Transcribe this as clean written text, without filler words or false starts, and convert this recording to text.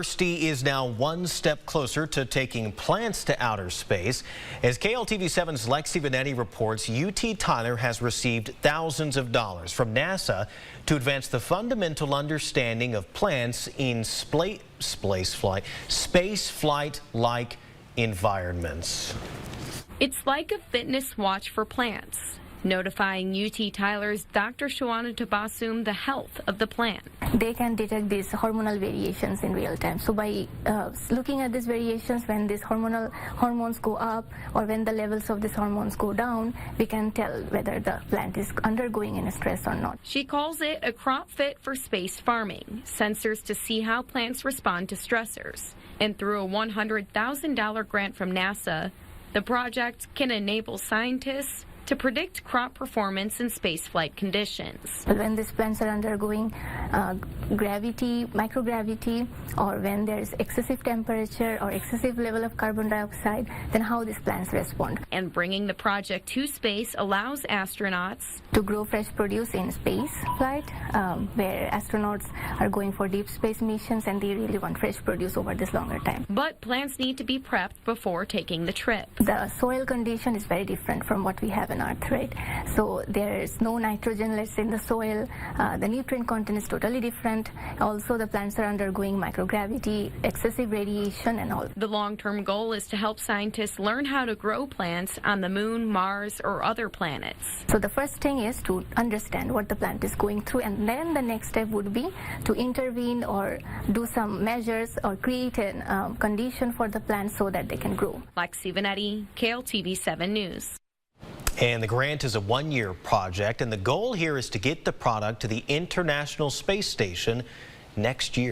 University is now one step closer to taking plants to outer space. As KLTV7's Lexi Vanetti reports, UT Tyler has received thousands of dollars from NASA to advance the fundamental understanding of plants in space flight-like environments. It's like a fitness watch for plants, notifying UT Tyler's Dr. Shawana Tabassum the health of the plant. They can detect these hormonal variations in real time. So by looking at these variations, when these hormones go up or when the levels of these hormones go down, we can tell whether the plant is undergoing any stress or not. She calls it a crop fit for space farming, sensors to see how plants respond to stressors. And through a $100,000 grant from NASA, the project can enable scientists to predict crop performance in spaceflight conditions. When these plants are undergoing gravity, microgravity, or when there is excessive temperature or excessive level of carbon dioxide, then how these plants respond. And bringing the project to space allows astronauts to grow fresh produce in space flight, where astronauts are going for deep space missions and they really want fresh produce over this longer time. But plants need to be prepped before taking the trip. The soil condition is very different from what we have on Earth, right? So there's no nitrogen, let's say, in the soil. The nutrient content is totally different. Also, the plants are undergoing microgravity, excessive radiation, and all. The long-term goal is to help scientists learn how to grow plants on the moon, Mars, or other planets. So the first thing is to understand what the plant is going through, and then the next step would be to intervene or do some measures or create a condition for the plant so that they can grow. Lexi Vanetti, KLTV7 News. And the grant is a one-year project, and the goal here is to get the product to the International Space Station next year.